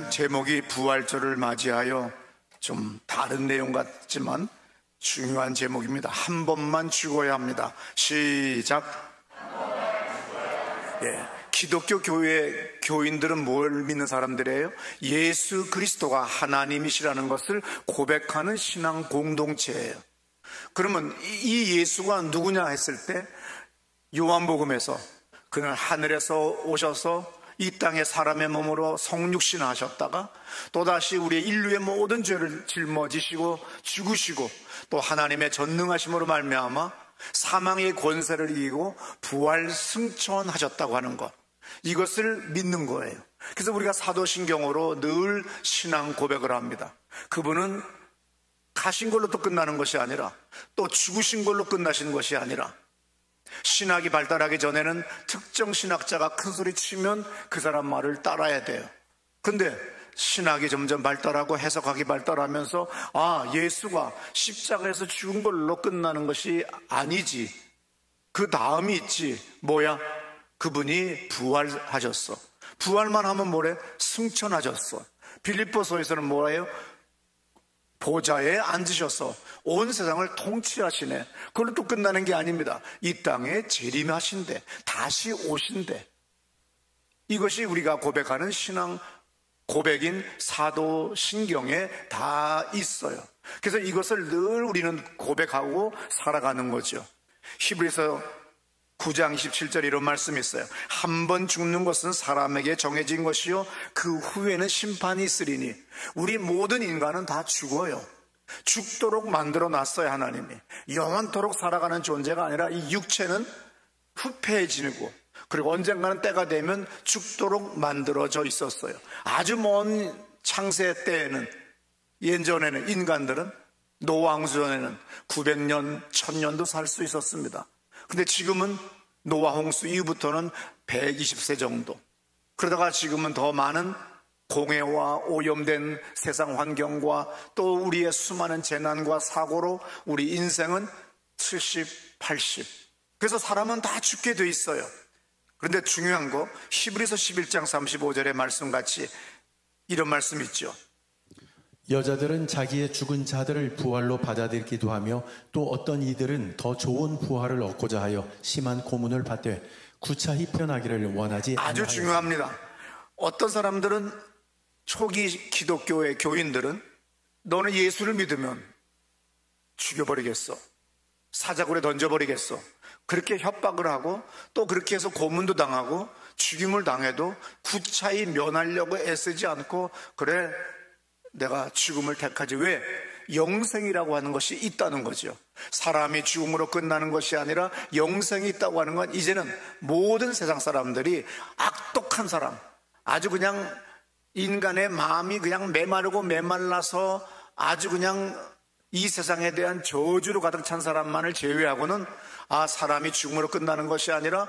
제목이 부활절을 맞이하여 좀 다른 내용 같지만 중요한 제목입니다. 한 번만 죽어야 합니다. 시작. 기독교 교회 교인들은 뭘 믿는 사람들이에요? 예수 그리스도가 하나님이시라는 것을 고백하는 신앙 공동체예요. 그러면 이 예수가 누구냐 했을 때 요한복음에서 그는 하늘에서 오셔서 이 땅에 사람의 몸으로 성육신 하셨다가 또다시 우리 인류의 모든 죄를 짊어지시고 죽으시고 또 하나님의 전능하심으로 말미암아 사망의 권세를 이기고 부활 승천하셨다고 하는 것, 이것을 믿는 거예요. 그래서 우리가 사도신경으로 늘 신앙 고백을 합니다. 그분은 가신 걸로 또 끝나는 것이 아니라 또 죽으신 걸로 끝나신 것이 아니라 신학이 발달하기 전에는 특정 신학자가 큰 소리 치면 그 사람 말을 따라야 돼요. 근데 신학이 점점 발달하고 해석학이 발달하면서 예수가 십자가에서 죽은 걸로 끝나는 것이 아니지, 그 다음이 있지. 뭐야? 그분이 부활하셨어. 부활만 하면 뭐래? 승천하셨어. 빌립보서에서는 뭐예요? 보좌에 앉으셔서 온 세상을 통치하시네. 그걸로 또 끝나는 게 아닙니다. 이 땅에 재림하신대, 다시 오신대. 이것이 우리가 고백하는 신앙 고백인 사도신경에 다 있어요. 그래서 이것을 늘 우리는 고백하고 살아가는 거죠. 히브리서 9장 27절 이런 말씀이 있어요. 한 번 죽는 것은 사람에게 정해진 것이요 그 후에는 심판이 있으리니. 우리 모든 인간은 다 죽어요. 죽도록 만들어 놨어요. 하나님이 영원토록 살아가는 존재가 아니라 이 육체는 후패해지고 그리고 언젠가는 때가 되면 죽도록 만들어져 있었어요. 아주 먼 창세 때에는, 예전에는 인간들은 노아 홍수 전에는 900년, 1000년도 살 수 있었습니다. 근데 지금은 노아 홍수 이후부터는 120세 정도, 그러다가 지금은 더 많은 공해와 오염된 세상 환경과 또 우리의 수많은 재난과 사고로 우리 인생은 70, 80. 그래서 사람은 다 죽게 돼 있어요. 그런데 중요한 거, 히브리서 11장 35절의 말씀같이 이런 말씀 있죠. 여자들은 자기의 죽은 자들을 부활로 받아들이기도 하며 또 어떤 이들은 더 좋은 부활을 얻고자 하여 심한 고문을 받되 구차히 변하기를 원하지 않아요. 아주 중요합니다. 어떤 사람들은, 초기 기독교의 교인들은 너는 예수를 믿으면 죽여버리겠어, 사자굴에 던져버리겠어, 그렇게 협박을 하고 또 그렇게 해서 고문도 당하고 죽임을 당해도 구차히 면하려고 애쓰지 않고, 그래 내가 죽음을 택하지. 왜? 영생이라고 하는 것이 있다는 거죠. 사람이 죽음으로 끝나는 것이 아니라 영생이 있다고 하는 건 이제는 모든 세상 사람들이 악독한 사람, 아주 그냥 인간의 마음이 그냥 메마르고 메말라서 아주 그냥 이 세상에 대한 저주로 가득 찬 사람만을 제외하고는 사람이 죽음으로 끝나는 것이 아니라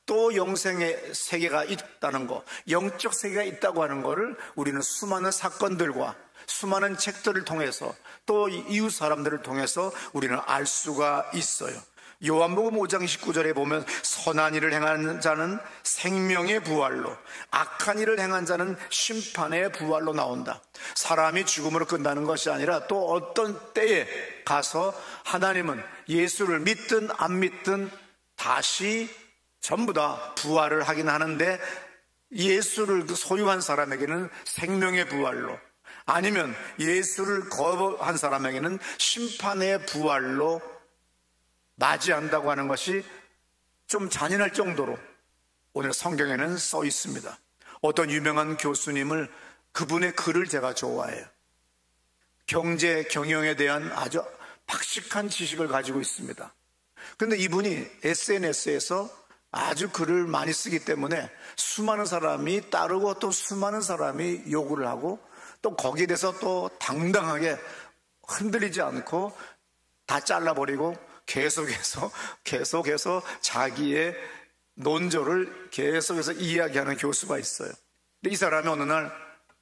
또 영생의 세계가 있다는 것, 영적 세계가 있다고 하는 것을 우리는 수많은 사건들과 수많은 책들을 통해서 또 이웃 사람들을 통해서 우리는 알 수가 있어요. 요한복음 5장 19절에 보면 선한 일을 행하는 자는 생명의 부활로, 악한 일을 행한 자는 심판의 부활로 나온다. 사람이 죽음으로 끝나는 것이 아니라 또 어떤 때에 가서 하나님은 예수를 믿든 안 믿든 다시 전부 다 부활을 하긴 하는데, 예수를 소유한 사람에게는 생명의 부활로, 아니면 예수를 거부한 사람에게는 심판의 부활로 맞이한다고 하는 것이 좀 잔인할 정도로 오늘 성경에는 써 있습니다. 어떤 유명한 교수님을, 그분의 글을 제가 좋아해요. 경제, 경영에 대한 아주 박식한 지식을 가지고 있습니다. 그런데 이분이 SNS에서 아주 글을 많이 쓰기 때문에 수많은 사람이 따르고 또 수많은 사람이 요구를 하고 또 거기에 대해서 또 당당하게 흔들리지 않고 다 잘라버리고 계속해서 자기의 논조를 계속해서 이야기하는 교수가 있어요. 근데 이 사람이 어느 날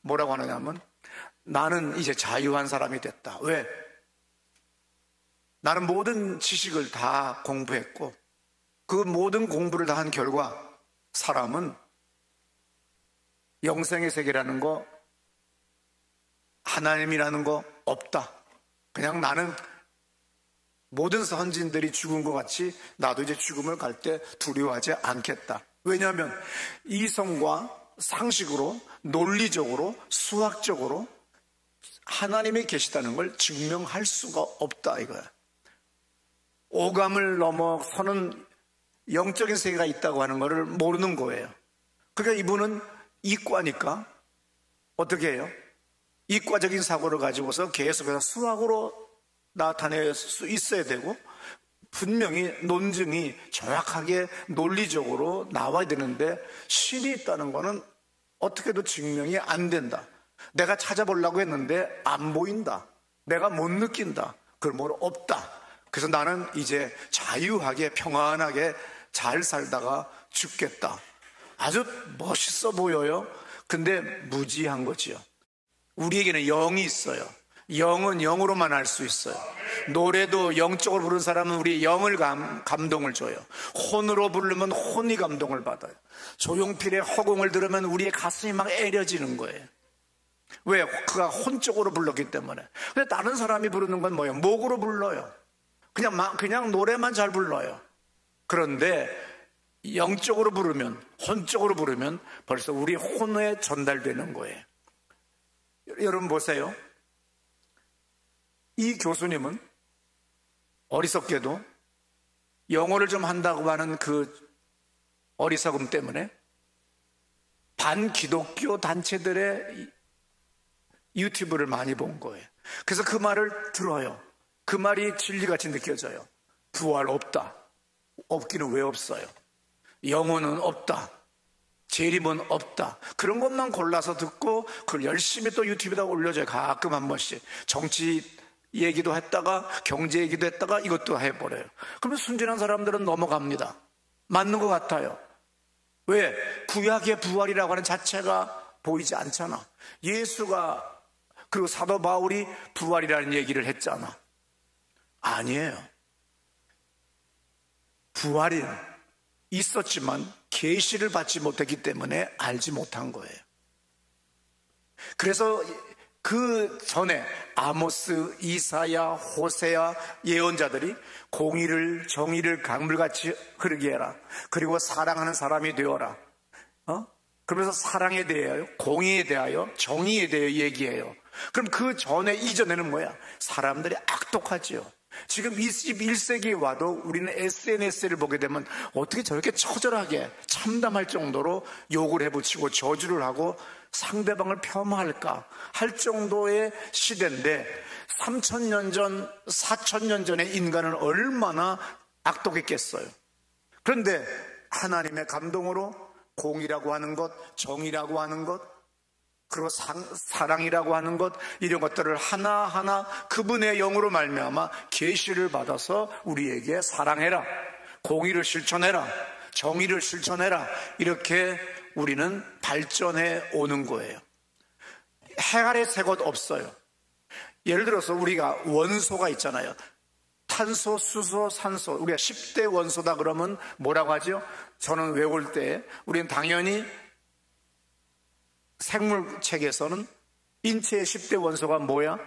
뭐라고 하느냐면, 나는 이제 자유한 사람이 됐다. 왜? 나는 모든 지식을 다 공부했고 그 모든 공부를 다 한 결과 사람은 영생의 세계라는 거 하나님이라는 거 없다. 그냥 나는 모든 선진들이 죽은 것 같이 나도 이제 죽음을 갈 때 두려워하지 않겠다. 왜냐하면 이성과 상식으로, 논리적으로, 수학적으로 하나님이 계시다는 걸 증명할 수가 없다 이거야. 오감을 넘어서는 영적인 세계가 있다고 하는 것을 모르는 거예요. 그러니까 이분은 이과니까 어떻게 해요? 이과적인 사고를 가지고서 계속해서 수학으로 나타낼 수 있어야 되고, 분명히 논증이 정확하게 논리적으로 나와야 되는데 신이 있다는 거는 어떻게도 증명이 안 된다. 내가 찾아보려고 했는데 안 보인다. 내가 못 느낀다. 그런 뭐 없다. 그래서 나는 이제 자유하게 평안하게 잘 살다가 죽겠다. 아주 멋있어 보여요. 근데 무지한 거지요. 우리에게는 영이 있어요. 영은 영으로만 알 수 있어요. 노래도 영적으로 부르는 사람은 우리 영을 감동을 줘요. 혼으로 부르면 혼이 감동을 받아요. 조용필의 허공을 들으면 우리의 가슴이 막 애려지는 거예요. 왜? 그가 혼적으로 불렀기 때문에. 근데 다른 사람이 부르는 건 뭐예요? 목으로 불러요. 그냥 노래만 잘 불러요. 그런데 영적으로 부르면, 혼적으로 부르면 벌써 우리 혼에 전달되는 거예요. 여러분 보세요. 이 교수님은 어리석게도 영어를 좀 한다고 하는 그 어리석음 때문에 반기독교 단체들의 유튜브를 많이 본 거예요. 그래서 그 말을 들어요. 그 말이 진리같이 느껴져요. 부활 없다. 없기는 왜 없어요? 영혼은 없다. 재림은 없다. 그런 것만 골라서 듣고 그걸 열심히 또 유튜브에다 올려줘요. 가끔 한 번씩. 정치 얘기도 했다가 경제 얘기도 했다가 이것도 해버려요. 그러면 순진한 사람들은 넘어갑니다. 맞는 것 같아요. 왜? 구약의 부활이라고 하는 자체가 보이지 않잖아. 예수가, 그리고 사도 바울이 부활이라는 얘기를 했잖아. 아니에요. 부활이 있었지만 계시를 받지 못했기 때문에 알지 못한 거예요. 그래서 그 전에 아모스, 이사야, 호세야 예언자들이 공의를, 정의를 강물같이 흐르게 해라. 그리고 사랑하는 사람이 되어라. 그러면서 사랑에 대하여, 공의에 대하여, 정의에 대하여 얘기해요. 그럼 그 전에, 이전에는 뭐야? 사람들이 악독하지요. 지금 21세기에 와도 우리는 SNS를 보게 되면 어떻게 저렇게 처절하게 참담할 정도로 욕을 해붙이고 저주를 하고 상대방을 폄하할까 할 정도의 시대인데, 3000년 전, 4000년 전의 인간은 얼마나 악독했겠어요. 그런데 하나님의 감동으로 공의라고 하는 것, 정의라고 하는 것, 그리고 사랑이라고 하는 것, 이런 것들을 하나하나 그분의 영으로 말미암아 계시를 받아서 우리에게 사랑해라, 공의를 실천해라, 정의를 실천해라, 이렇게 우리는 발전해 오는 거예요. 해갈의 새 것 없어요. 예를 들어서 우리가 원소가 있잖아요. 탄소, 수소, 산소. 우리가 10대 원소다 그러면 뭐라고 하죠? 저는 외울 때 우리는 당연히 생물책에서는 인체의 10대 원소가 뭐야?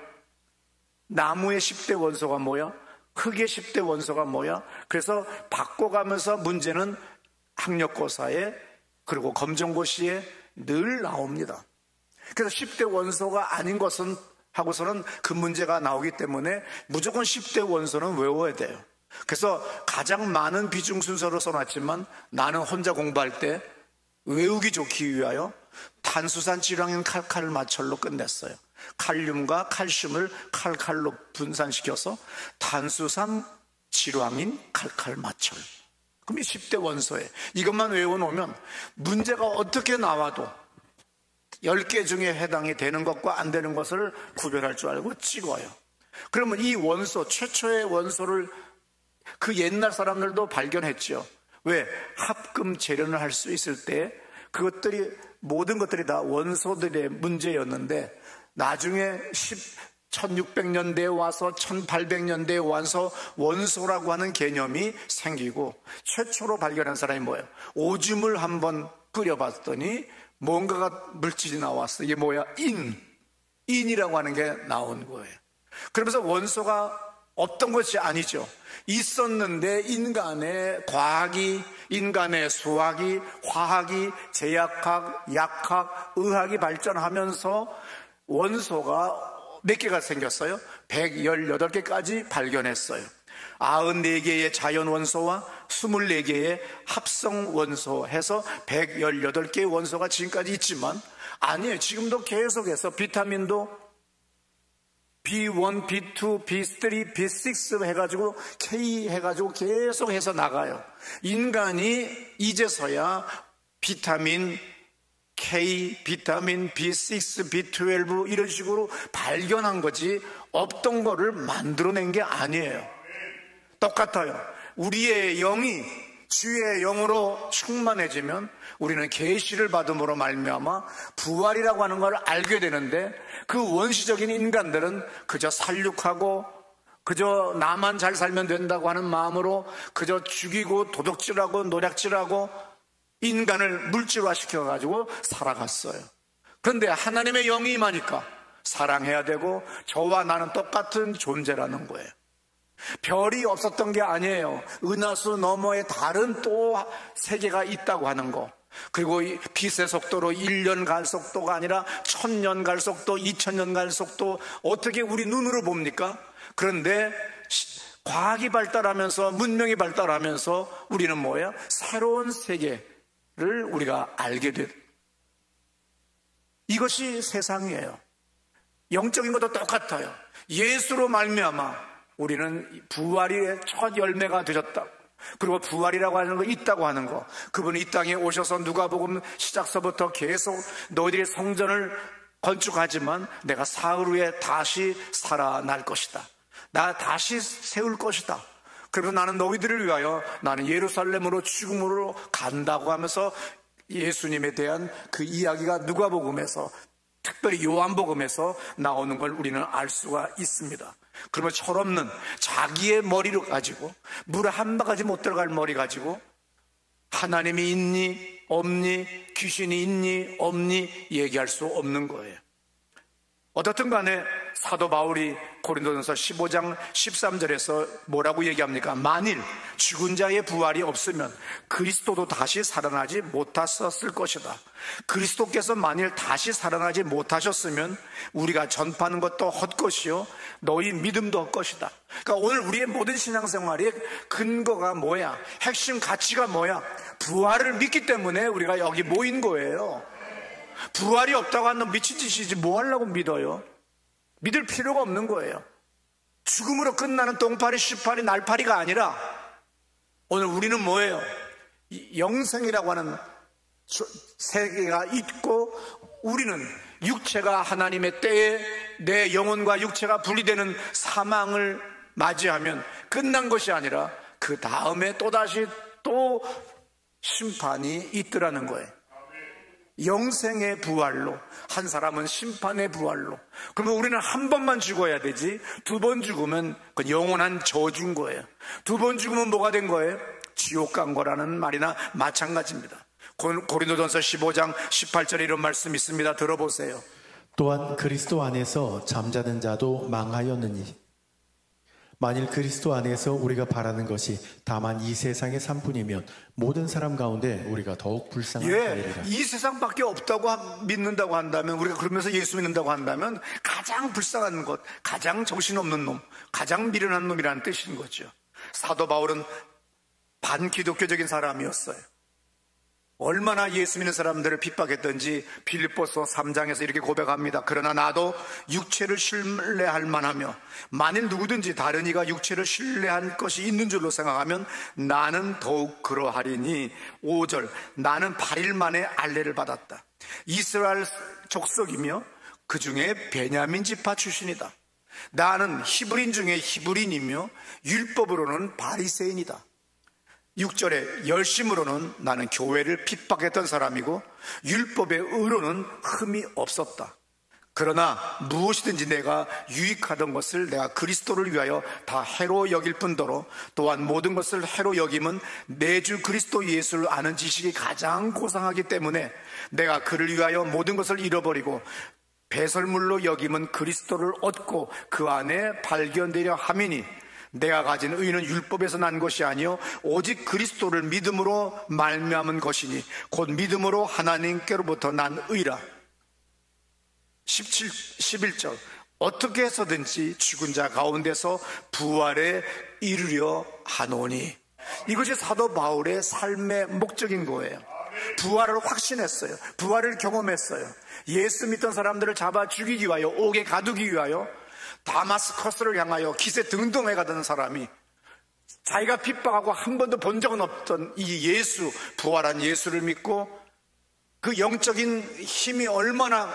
나무의 10대 원소가 뭐야? 흙의 10대 원소가 뭐야? 그래서 바꿔가면서 문제는 학력고사에 그리고 검정고시에 늘 나옵니다. 그래서 10대 원소가 아닌 것은 하고서는 그 문제가 나오기 때문에 무조건 10대 원소는 외워야 돼요. 그래서 가장 많은 비중 순서로 써놨지만 나는 혼자 공부할 때 외우기 좋기 위하여 탄수산 지랑인 칼칼 마철로 끝냈어요. 칼륨과 칼슘을 칼칼로 분산시켜서 탄수산 지랑인 칼칼 마철. 그럼 이 10대 원소에 이것만 외워놓으면 문제가 어떻게 나와도 10개 중에 해당이 되는 것과 안 되는 것을 구별할 줄 알고 찍어요. 그러면 이 원소, 최초의 원소를 그 옛날 사람들도 발견했죠. 왜? 합금 재련을 할 수 있을 때 그것들이, 모든 것들이 다 원소들의 문제였는데 나중에 1600년대에 와서 1800년대에 와서 원소라고 하는 개념이 생기고, 최초로 발견한 사람이 뭐예요? 오줌을 한번 끓여봤더니 뭔가가 물질이 나왔어. 이게 뭐야? 인이라고 하는 게 나온 거예요. 그러면서 원소가 없던 것이 아니죠. 있었는데 인간의 과학이, 인간의 수학이, 화학이, 제약학, 약학, 의학이 발전하면서 원소가 몇 개가 생겼어요? 118개까지 발견했어요. 94개의 자연 원소와 24개의 합성 원소 해서 118개의 원소가 지금까지 있지만, 아니에요. 지금도 계속해서 비타민도 B1, B2, B3, B6 해가지고 K 해가지고 계속 해서 나가요. 인간이 이제서야 비타민 K, 비타민 B6, B12 이런 식으로 발견한 거지 없던 거를 만들어낸 게 아니에요. 똑같아요. 우리의 영이 주의 영으로 충만해지면 우리는 계시를 받음으로 말미암아 부활이라고 하는 걸 알게 되는데, 그 원시적인 인간들은 그저 살육하고 그저 나만 잘 살면 된다고 하는 마음으로 그저 죽이고 도둑질하고 노략질하고 인간을 물질화시켜가지고 살아갔어요. 그런데 하나님의 영이 임하니까 사랑해야 되고 저와 나는 똑같은 존재라는 거예요. 별이 없었던 게 아니에요. 은하수 너머에 다른 또 세계가 있다고 하는 거. 그리고 빛의 속도로 1년 갈 속도가 아니라 1000년 갈 속도, 2000년 갈 속도, 어떻게 우리 눈으로 봅니까? 그런데 과학이 발달하면서, 문명이 발달하면서 우리는 뭐예요? 새로운 세계를 우리가 알게 된, 이것이 세상이에요. 영적인 것도 똑같아요. 예수로 말미암아 우리는 부활의 첫 열매가 되셨다. 그리고 부활이라고 하는 거 있다고 하는 거, 그분이 이 땅에 오셔서 누가복음 시작서부터 계속 너희들이 성전을 건축하지만 내가 사흘 후에 다시 살아날 것이다. 나 다시 세울 것이다. 그래서 나는 너희들을 위하여 나는 예루살렘으로 죽음으로 간다고 하면서 예수님에 대한 그 이야기가 누가복음에서, 특별히 요한복음에서 나오는 걸 우리는 알 수가 있습니다. 그러면 철없는 자기의 머리를 가지고, 물 한 바가지 못 들어갈 머리 가지고 하나님이 있니 없니, 귀신이 있니 없니 얘기할 수 없는 거예요. 어떻든 간에 사도 바울이 고린도전서 15장 13절에서 뭐라고 얘기합니까? 만일 죽은 자의 부활이 없으면 그리스도도 다시 살아나지 못하셨을 것이다. 그리스도께서 만일 다시 살아나지 못하셨으면 우리가 전파하는 것도 헛것이요 너희 믿음도 헛것이다. 그러니까 오늘 우리의 모든 신앙생활의 근거가 뭐야? 핵심 가치가 뭐야? 부활을 믿기 때문에 우리가 여기 모인 거예요. 부활이 없다고 하는 미친 짓이지 뭐 하려고 믿어요? 믿을 필요가 없는 거예요. 죽음으로 끝나는 똥파리, 쉬파리, 날파리가 아니라 오늘 우리는 뭐예요? 영생이라고 하는 세계가 있고, 우리는 육체가 하나님의 때에 내 영혼과 육체가 분리되는 사망을 맞이하면 끝난 것이 아니라 그 다음에 또다시 또 심판이 있더라는 거예요. 영생의 부활로, 한 사람은 심판의 부활로. 그러면 우리는 한 번만 죽어야 되지, 두 번 죽으면 그 영원한 저주인 거예요. 두 번 죽으면 뭐가 된 거예요? 지옥 간 거라는 말이나 마찬가지입니다. 고린도전서 15장 18절에 이런 말씀이 있습니다. 들어보세요. 또한 그리스도 안에서 잠자는 자도 망하였느니 만일 그리스도 안에서 우리가 바라는 것이 다만 이 세상의 삶뿐이면 모든 사람 가운데 우리가 더욱 불쌍한 자이리라. 이 세상밖에 없다고 믿는다고 한다면, 우리가 그러면서 예수 믿는다고 한다면 가장 불쌍한 것, 가장 정신없는 놈, 가장 미련한 놈이라는 뜻인 거죠. 사도 바울은 반기독교적인 사람이었어요. 얼마나 예수 믿는 사람들을 핍박했던지 빌립보서 3장에서 이렇게 고백합니다. 그러나 나도 육체를 신뢰할 만하며 만일 누구든지 다른 이가 육체를 신뢰할 것이 있는 줄로 생각하면 나는 더욱 그러하리니. 5절, 나는 8일 만에 알레를 받았다. 이스라엘 족속이며 그 중에 베냐민 지파 출신이다. 나는 히브리인 중에 히브리인이며 율법으로는 바리새인이다. 6절에 열심으로는 나는 교회를 핍박했던 사람이고 율법의 의로는 흠이 없었다. 그러나 무엇이든지 내가 유익하던 것을 내가 그리스도를 위하여 다 해로 여길 뿐더러 또한 모든 것을 해로 여김은 내 주 그리스도 예수를 아는 지식이 가장 고상하기 때문에 내가 그를 위하여 모든 것을 잃어버리고 배설물로 여김은 그리스도를 얻고 그 안에 발견되려 함이니 내가 가진 의는 율법에서 난 것이 아니요 오직 그리스도를 믿음으로 말미암은 것이니 곧 믿음으로 하나님께로부터 난 의라. 11절 어떻게 해서든지 죽은 자 가운데서 부활에 이르려 하노니. 이것이 사도 바울의 삶의 목적인 거예요. 부활을 확신했어요. 부활을 경험했어요. 예수 믿던 사람들을 잡아 죽이기 위하여, 옥에 가두기 위하여 다마스커스를 향하여 기세등등해 가던 사람이 자기가 핍박하고 한 번도 본 적은 없던 이 예수, 부활한 예수를 믿고 그 영적인 힘이 얼마나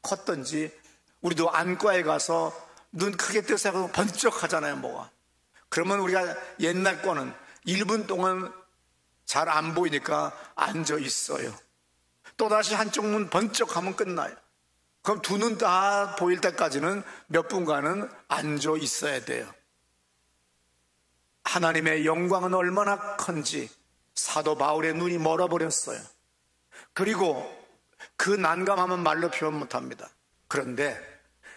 컸던지 우리도 안과에 가서 눈 크게 뜨서 하고 번쩍하잖아요, 뭐가. 그러면 우리가 옛날 거는 1분 동안 잘 안 보이니까 앉아 있어요. 또다시 한쪽 눈 번쩍하면 끝나요. 그럼 두 눈 다 보일 때까지는 몇 분간은 앉아 있어야 돼요. 하나님의 영광은 얼마나 큰지 사도 바울의 눈이 멀어버렸어요. 그리고 그 난감함은 말로 표현 못합니다. 그런데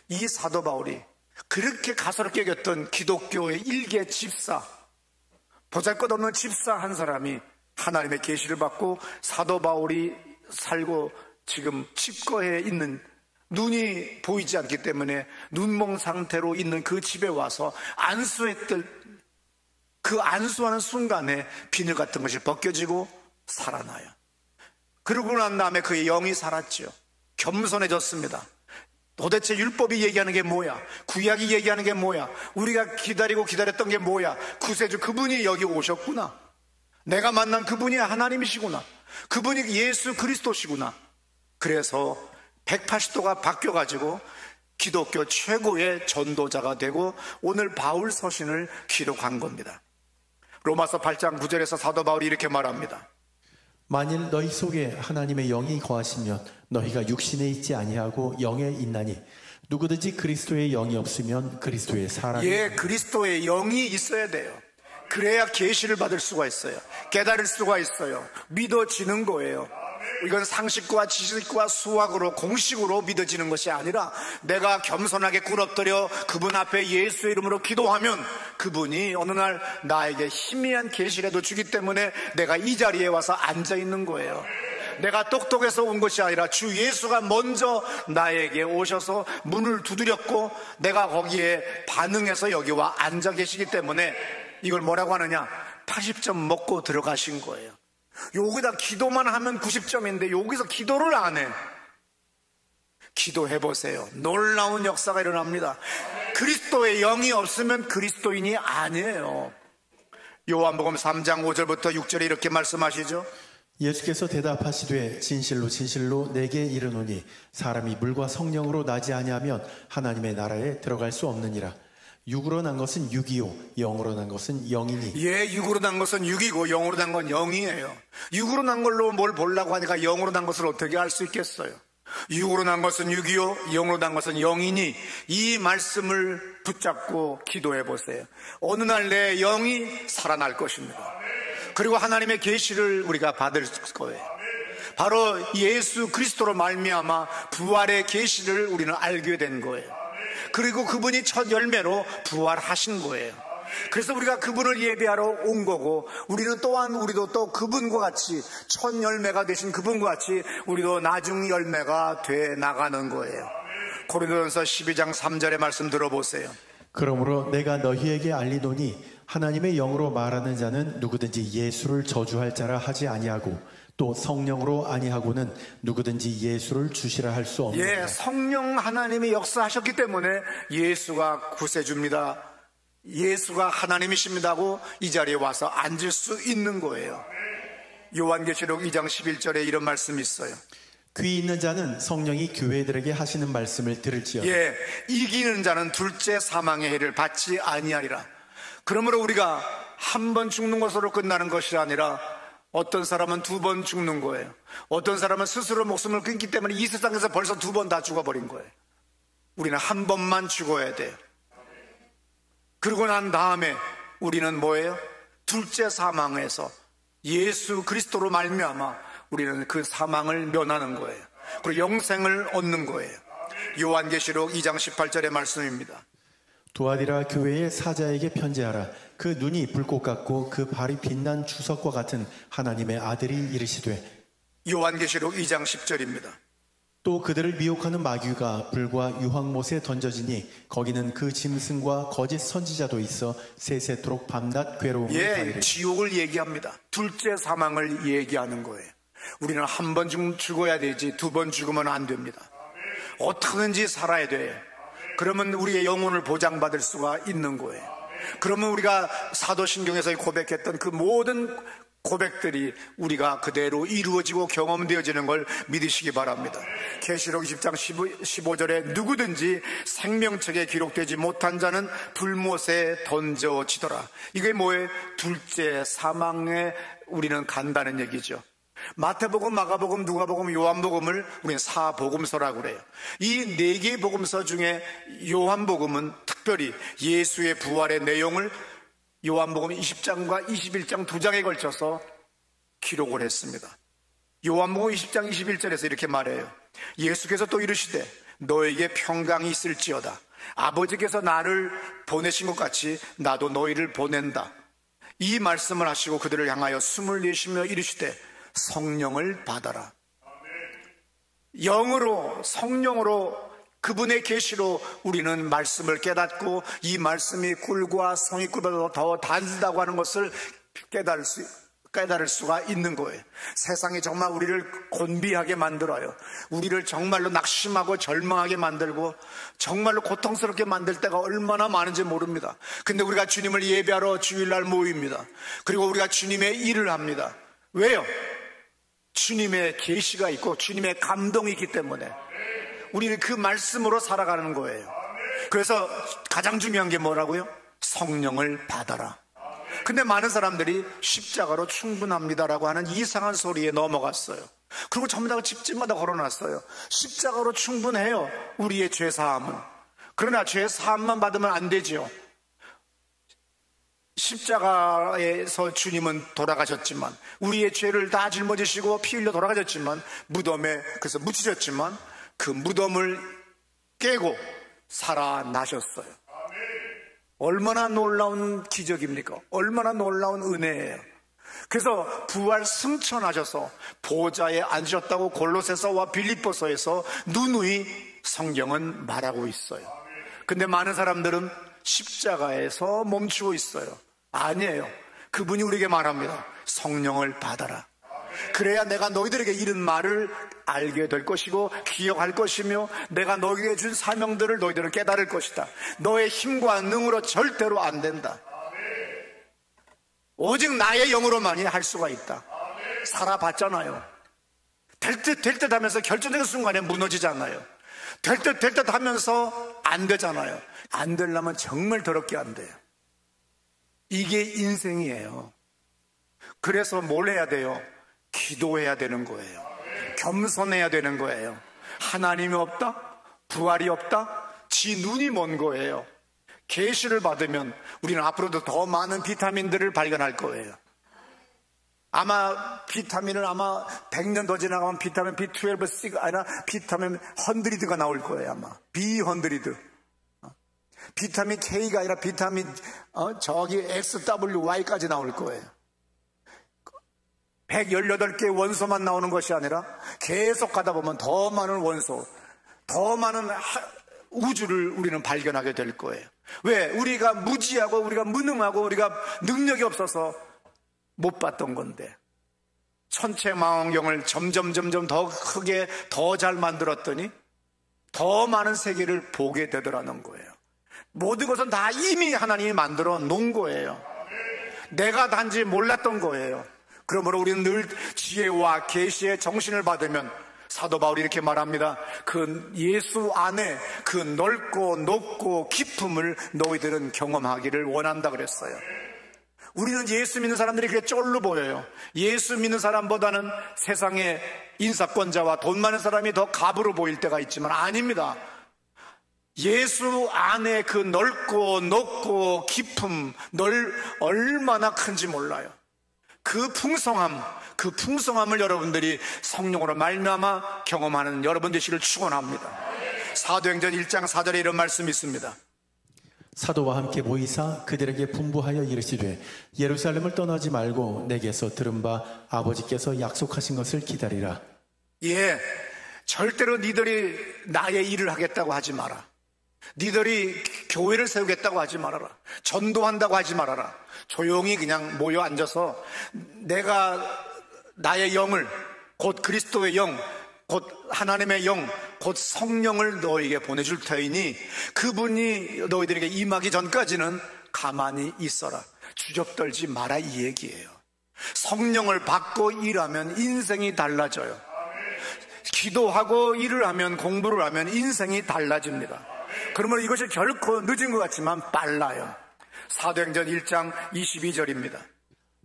이 사도 바울이 그렇게 가소롭게 여겼던 기독교의 일개 집사, 보잘것없는 집사 한 사람이 하나님의 계시를 받고 사도 바울이 살고 지금 칩거해 있는, 눈이 보이지 않기 때문에 눈몽 상태로 있는 그 집에 와서 안수했던 그 안수하는 순간에 비늘 같은 것이 벗겨지고 살아나요. 그러고 난 다음에 그의 영이 살았죠. 겸손해졌습니다. 도대체 율법이 얘기하는 게 뭐야? 구약이 얘기하는 게 뭐야? 우리가 기다렸던 게 뭐야? 구세주 그분이 여기 오셨구나. 내가 만난 그분이 하나님이시구나. 그분이 예수 그리스도시구나. 그래서 180도가 바뀌어가지고 기독교 최고의 전도자가 되고 오늘 바울 서신을 기록한 겁니다. 로마서 8장 9절에서 사도 바울이 이렇게 말합니다. 만일 너희 속에 하나님의 영이 거하시면 너희가 육신에 있지 아니하고 영에 있나니 누구든지 그리스도의 영이 없으면 그리스도의 사람이. 예, 그리스도의 영이 있어야 돼요. 그래야 계시를 받을 수가 있어요. 깨달을 수가 있어요. 믿어지는 거예요. 이건 상식과 지식과 수학으로 공식으로 믿어지는 것이 아니라 내가 겸손하게 꿇어뜨려 그분 앞에 예수의 이름으로 기도하면 그분이 어느 날 나에게 희미한 계시라도 주기 때문에 내가 이 자리에 와서 앉아 있는 거예요. 내가 똑똑해서 온 것이 아니라 주 예수가 먼저 나에게 오셔서 문을 두드렸고 내가 거기에 반응해서 여기 와 앉아 계시기 때문에 이걸 뭐라고 하느냐, 80점 먹고 들어가신 거예요. 여기다 기도만 하면 90점인데 여기서 기도를 안 해. 기도해보세요. 놀라운 역사가 일어납니다. 그리스도의 영이 없으면 그리스도인이 아니에요. 요한복음 3장 5절부터 6절에 이렇게 말씀하시죠. 예수께서 대답하시되 진실로 진실로 내게 이르노니 사람이 물과 성령으로 나지 아니하면 하나님의 나라에 들어갈 수 없느니라. 육으로 난 것은 육이요 영으로 난 것은 영이니. 예, 육으로 난 것은 육이고 영으로 난 건 영이에요. 육으로 난 걸로 뭘 보려고 하니까 영으로 난 것을 어떻게 알 수 있겠어요? 육으로 난 것은 육이요 영으로 난 것은 영이니. 이 말씀을 붙잡고 기도해 보세요. 어느 날 내 영이 살아날 것입니다. 그리고 하나님의 계시를 우리가 받을 거예요. 바로 예수 그리스도로 말미암아 부활의 계시를 우리는 알게 된 거예요. 그리고 그분이 첫 열매로 부활하신 거예요. 그래서 우리가 그분을 예배하러 온 거고, 우리는 또한 우리도 또 그분과 같이 첫 열매가 되신 그분과 같이 우리도 나중 열매가 돼 나가는 거예요. 고린도전서 12장 3절의 말씀 들어보세요. 그러므로 내가 너희에게 알리노니 하나님의 영으로 말하는 자는 누구든지 예수를 저주할 자라 하지 아니하고 또 성령으로 아니하고는 누구든지 예수를 주시라 할 수 없느니라. 예, 성령 하나님이 역사하셨기 때문에 예수가 구세주입니다, 예수가 하나님이십니다고 이 자리에 와서 앉을 수 있는 거예요. 요한계시록 2장 11절에 이런 말씀이 있어요. 귀 있는 자는 성령이 교회들에게 하시는 말씀을 들을지어다. 예, 이기는 자는 둘째 사망의 해를 받지 아니하리라. 그러므로 우리가 한 번 죽는 것으로 끝나는 것이 아니라 어떤 사람은 2번 죽는 거예요. 어떤 사람은 스스로 목숨을 끊기 때문에 이 세상에서 벌써 2번 다 죽어버린 거예요. 우리는 한 번만 죽어야 돼요. 그러고 난 다음에 우리는 뭐예요? 둘째 사망에서 예수 그리스도로 말미암아 우리는 그 사망을 면하는 거예요. 그리고 영생을 얻는 거예요. 요한계시록 2장 18절의 말씀입니다. 두아디라 교회의 사자에게 편지하라. 그 눈이 불꽃 같고 그 발이 빛난 주석과 같은 하나님의 아들이 이르시되. 요한계시록 2장 10절입니다. 또 그들을 미혹하는 마귀가 불과 유황못에 던져지니 거기는 그 짐승과 거짓 선지자도 있어 세세토록 밤낮 괴로움을 받으리라. 지옥을 얘기합니다. 둘째 사망을 얘기하는 거예요. 우리는 한 번 죽어야 되지 두 번 죽으면 안 됩니다. 어떻게든지 살아야 돼요. 그러면 우리의 영혼을 보장받을 수가 있는 거예요. 그러면 우리가 사도신경에서 고백했던 그 모든 고백들이 우리가 그대로 이루어지고 경험되어지는 걸 믿으시기 바랍니다. 계시록 20장 15절에 누구든지 생명책에 기록되지 못한 자는 불못에 던져지더라. 이게 뭐예요? 둘째 사망에 우리는 간다는 얘기죠. 마태복음, 마가복음, 누가복음, 요한복음을 우리는 사복음서라고 그래요. 이 네 개의 복음서 중에 요한복음은 특별히 예수의 부활의 내용을 요한복음 20장과 21장 두 장에 걸쳐서 기록을 했습니다. 요한복음 20장 21절에서 이렇게 말해요. 예수께서 또 이르시되 너에게 평강이 있을지어다. 아버지께서 나를 보내신 것 같이 나도 너희를 보낸다. 이 말씀을 하시고 그들을 향하여 숨을 내쉬며 이르시되 성령을 받아라. 영으로, 성령으로, 그분의 계시로 우리는 말씀을 깨닫고 이 말씀이 꿀과 성의꿀보다 더 달다고 하는 것을 깨달을 수가 있는 거예요. 세상이 정말 우리를 곤비하게 만들어요. 우리를 정말로 낙심하고 절망하게 만들고 정말로 고통스럽게 만들 때가 얼마나 많은지 모릅니다. 근데 우리가 주님을 예배하러 주일날 모입니다. 그리고 우리가 주님의 일을 합니다. 왜요? 주님의 계시가 있고 주님의 감동이 있기 때문에 우리는 그 말씀으로 살아가는 거예요. 그래서 가장 중요한 게 뭐라고요? 성령을 받아라. 근데 많은 사람들이 십자가로 충분합니다라고 하는 이상한 소리에 넘어갔어요. 그리고 전부 다 집집마다 걸어놨어요. 십자가로 충분해요, 우리의 죄사함은. 그러나 죄사함만 받으면 안 되죠. 십자가에서 주님은 돌아가셨지만, 우리의 죄를 다 짊어지시고 피 흘려 돌아가셨지만, 무덤에 그래서 묻히셨지만 그 무덤을 깨고 살아나셨어요. 얼마나 놀라운 기적입니까? 얼마나 놀라운 은혜예요. 그래서 부활 승천하셔서 보좌에 앉으셨다고 골로새서와 빌립보서에서 누누이 성경은 말하고 있어요. 근데 많은 사람들은 십자가에서 멈추고 있어요. 아니에요. 그분이 우리에게 말합니다. 성령을 받아라. 그래야 내가 너희들에게 이른 말을 알게 될 것이고 기억할 것이며 내가 너희에게 준 사명들을 너희들은 깨달을 것이다. 너의 힘과 능으로 절대로 안 된다. 오직 나의 영으로만이 할 수가 있다. 살아봤잖아요. 될 듯 하면서 결정적인 순간에 무너지잖아요. 될 듯 하면서 안 되잖아요. 안 되려면 정말 더럽게 안 돼요. 이게 인생이에요. 그래서 뭘 해야 돼요? 기도해야 되는 거예요. 겸손해야 되는 거예요. 하나님이 없다? 부활이 없다? 지 눈이 먼 거예요. 계시를 받으면 우리는 앞으로도 더 많은 비타민들을 발견할 거예요. 아마 비타민을 100년 더 지나가면 비타민 B12, C 아니라 비타민 100가 나올 거예요. 아마 B100. 비타민 K가 아니라 비타민 XWY까지 나올 거예요. 118개의 원소만 나오는 것이 아니라 계속 가다 보면 더 많은 원소, 더 많은 우주를 우리는 발견하게 될 거예요. 왜? 우리가 무지하고 우리가 무능하고 우리가 능력이 없어서 못 봤던 건데, 천체망원경을 점점 더 크게 더 잘 만들었더니 더 많은 세계를 보게 되더라는 거예요. 모든 것은 다 이미 하나님이 만들어 놓은 거예요. 내가 단지 몰랐던 거예요. 그러므로 우리는 늘 지혜와 계시의 정신을 받으면, 사도 바울이 이렇게 말합니다. 그 예수 안에 그 넓고 높고 깊음을 너희들은 경험하기를 원한다 그랬어요. 우리는 예수 믿는 사람들이 그게 쫄로 보여요. 예수 믿는 사람보다는 세상의 인사권자와 돈 많은 사람이 더 갑으로 보일 때가 있지만 아닙니다. 예수 안에 그 넓고 높고 깊음, 얼마나 큰지 몰라요. 그 풍성함을 여러분들이 성령으로 말미암아 경험하는 여러분 되시기를 축원합니다. 사도행전 1장 4절에 이런 말씀이 있습니다. 사도와 함께 모이사 그들에게 분부하여 이르시되 예루살렘을 떠나지 말고 내게서 들은 바 아버지께서 약속하신 것을 기다리라. 예, 절대로 니들이 나의 일을 하겠다고 하지 마라. 니들이 교회를 세우겠다고 하지 말아라. 전도한다고 하지 말아라. 조용히 그냥 모여 앉아서 내가 나의 영을, 곧 그리스도의 영, 곧 하나님의 영, 곧 성령을 너에게 보내줄 터이니 그분이 너희들에게 임하기 전까지는 가만히 있어라. 주접떨지 마라, 이 얘기예요. 성령을 받고 일하면 인생이 달라져요. 기도하고 일을 하면, 공부를 하면 인생이 달라집니다. 그러면 이것이 결코 늦은 것 같지만 빨라요. 사도행전 1장 22절입니다.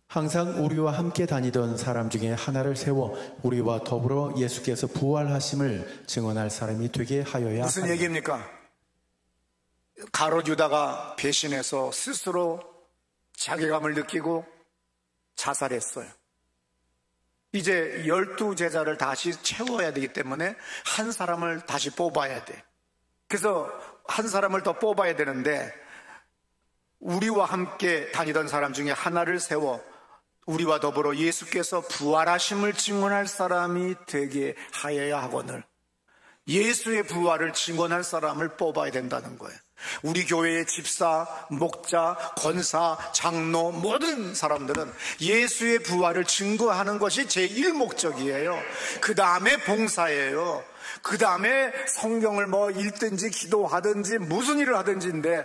항상 우리와 함께 다니던 사람 중에 하나를 세워 우리와 더불어 예수께서 부활하심을 증언할 사람이 되게 하여야. 무슨 얘기입니까? 가롯 유다가 배신해서 스스로 자괴감을 느끼고 자살했어요. 이제 12제자를 다시 채워야 되기 때문에 한 사람을 다시 뽑아야 돼. 그래서 한 사람을 더 뽑아야 되는데 우리와 함께 다니던 사람 중에 하나를 세워 우리와 더불어 예수께서 부활하심을 증언할 사람이 되게 하여야 하거늘. 예수의 부활을 증언할 사람을 뽑아야 된다는 거예요. 우리 교회의 집사, 목자, 권사, 장로 모든 사람들은 예수의 부활을 증거하는 것이 제1목적이에요. 그 다음에 봉사예요. 그 다음에 성경을 읽든지 기도하든지 무슨 일을 하든지인데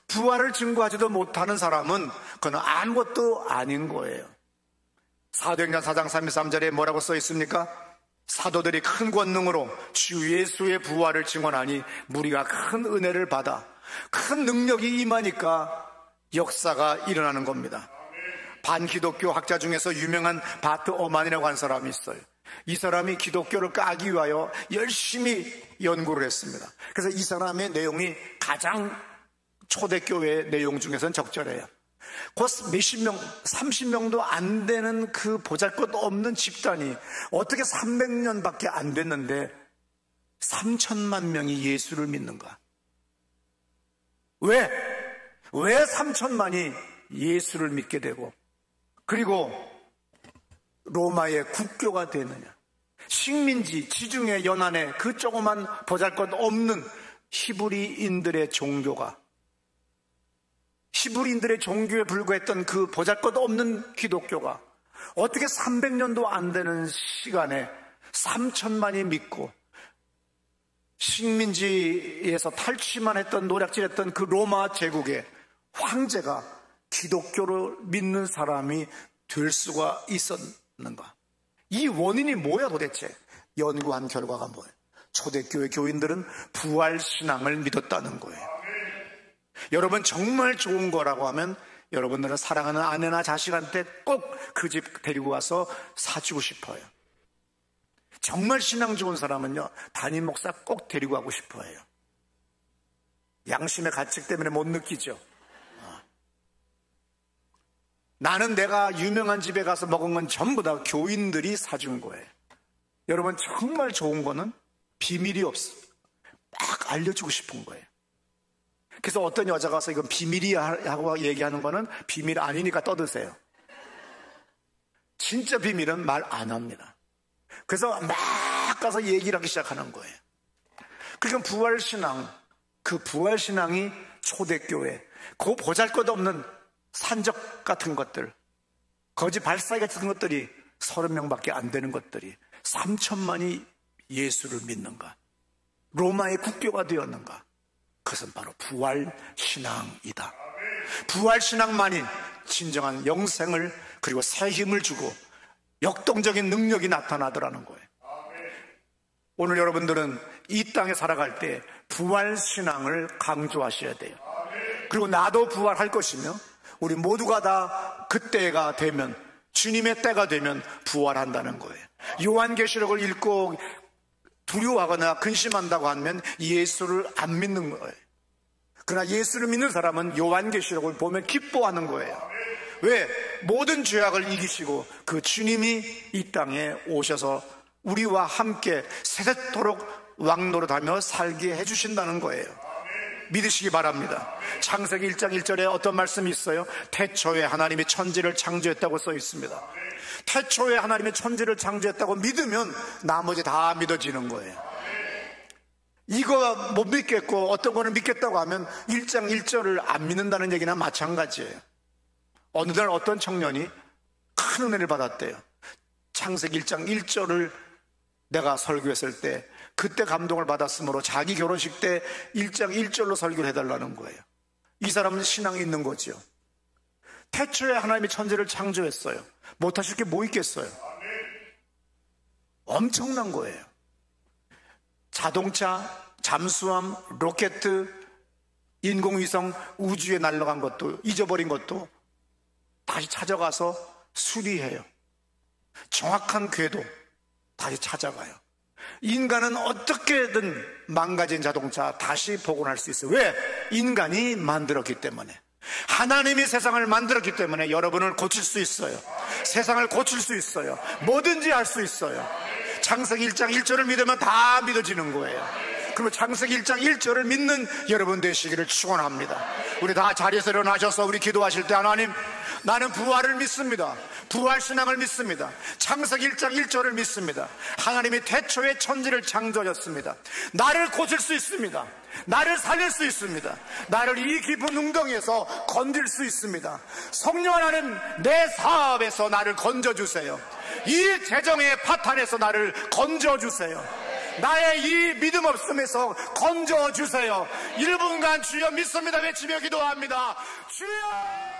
부활을 증거하지도 못하는 사람은 그건 아무것도 아닌 거예요. 사도행전 4장 33절에 뭐라고 써 있습니까? 사도들이 큰 권능으로 주 예수의 부활을 증언하니 무리가 큰 은혜를 받아 큰 능력이 임하니까 역사가 일어나는 겁니다. 반기독교 학자 중에서 유명한 바트 어만이라고 하는 사람이 있어요. 이 사람이 기독교를 까기 위하여 열심히 연구를 했습니다. 그래서 이 사람의 내용이 가장 초대교회 내용 중에서는 적절해요. 곧 몇십 명, 30명도 안 되는 그 보잘것 없는 집단이 어떻게 300년밖에 안 됐는데 3천만 명이 예수를 믿는가? 왜 3천만이 예수를 믿게 되고 그리고 로마의 국교가 되느냐? 식민지 지중해 연안에 그 조그만 보잘것 없는 히브리인들의 종교가, 히브리인들의 종교에 불과했던 그 보잘것 없는 기독교가 어떻게 300년도 안 되는 시간에 3천만이 믿고 식민지에서 탈취만 했던, 노략질했던 그 로마 제국의 황제가 기독교를 믿는 사람이 될 수가 있었는가? 이 원인이 뭐야 도대체? 연구한 결과가 뭐예요? 초대교회 교인들은 부활신앙을 믿었다는 거예요. 여러분 정말 좋은 거라고 하면 여러분들은 사랑하는 아내나 자식한테 꼭 그 집 데리고 와서 사주고 싶어요. 정말 신앙 좋은 사람은요, 담임 목사 꼭 데리고 가고 싶어 해요. 양심의 가책 때문에 못 느끼죠. 나는 내가 유명한 집에 가서 먹은 건 전부 다 교인들이 사준 거예요. 여러분 정말 좋은 거는 비밀이 없어. 막 알려주고 싶은 거예요. 그래서 어떤 여자가 와서 이건 비밀이야 하고 얘기하는 거는 비밀 아니니까 떠드세요. 진짜 비밀은 말 안 합니다. 그래서 막 가서 얘기를 하기 시작하는 거예요. 그러니까 부활신앙, 그 부활신앙이 초대교회, 그 보잘것없는 산적 같은 것들, 거짓 발사기 같은 것들이 30명밖에 안 되는 것들이 3천만이 예수를 믿는가? 로마의 국교가 되었는가? 그것은 바로 부활신앙이다. 부활신앙만이 진정한 영생을 그리고 새 힘을 주고 역동적인 능력이 나타나더라는 거예요. 오늘 여러분들은 이 땅에 살아갈 때 부활신앙을 강조하셔야 돼요. 그리고 나도 부활할 것이며 우리 모두가 다 그때가 되면, 주님의 때가 되면 부활한다는 거예요. 요한계시록을 읽고 두려워하거나 근심한다고 하면 예수를 안 믿는 거예요. 그러나 예수를 믿는 사람은 요한계시록을 보면 기뻐하는 거예요. 왜? 모든 죄악을 이기시고 그 주님이 이 땅에 오셔서 우리와 함께 세세토록 왕노릇하며 살게 해주신다는 거예요. 믿으시기 바랍니다. 창세기 1장 1절에 어떤 말씀이 있어요? 태초에 하나님이 천지를 창조했다고 써 있습니다. 태초에 하나님이 천지를 창조했다고 믿으면 나머지 다 믿어지는 거예요. 이거 못 믿겠고 어떤 거는 믿겠다고 하면 1장 1절을 안 믿는다는 얘기나 마찬가지예요. 어느 날 어떤 청년이 큰 은혜를 받았대요. 창세기 1장 1절을 내가 설교했을 때 그때 감동을 받았으므로 자기 결혼식 때 1장 1절로 설교를 해달라는 거예요. 이 사람은 신앙이 있는 거죠. 태초에 하나님이 천지를 창조했어요. 못하실 게 뭐 있겠어요? 엄청난 거예요. 자동차, 잠수함, 로켓, 인공위성, 우주에 날아간 것도, 잊어버린 것도 다시 찾아가서 수리해요. 정확한 궤도 다시 찾아가요. 인간은 어떻게든 망가진 자동차 다시 복원할 수 있어요. 왜? 인간이 만들었기 때문에. 하나님이 세상을 만들었기 때문에 여러분을 고칠 수 있어요. 세상을 고칠 수 있어요. 뭐든지 할 수 있어요. 창세기 1장 1절을 믿으면 다 믿어지는 거예요. 그러면 창세기 1장 1절을 믿는 여러분 되시기를 축원합니다. 우리 다 자리에서 일어나셔서 우리 기도하실 때 하나님, 나는 부활을 믿습니다. 부활 신앙을 믿습니다. 창세기 1장 1절을 믿습니다. 하나님이 태초에 천지를 창조하셨습니다. 나를 고칠 수 있습니다. 나를 살릴 수 있습니다. 나를 이 깊은 웅덩이에서 건질 수 있습니다. 성령 하나님, 내 사업에서 나를 건져주세요. 이 재정의 파탄에서 나를 건져주세요. 나의 이 믿음 없음에서 건져주세요. 1분간 주여 믿습니다 외치며 기도합니다. 주여!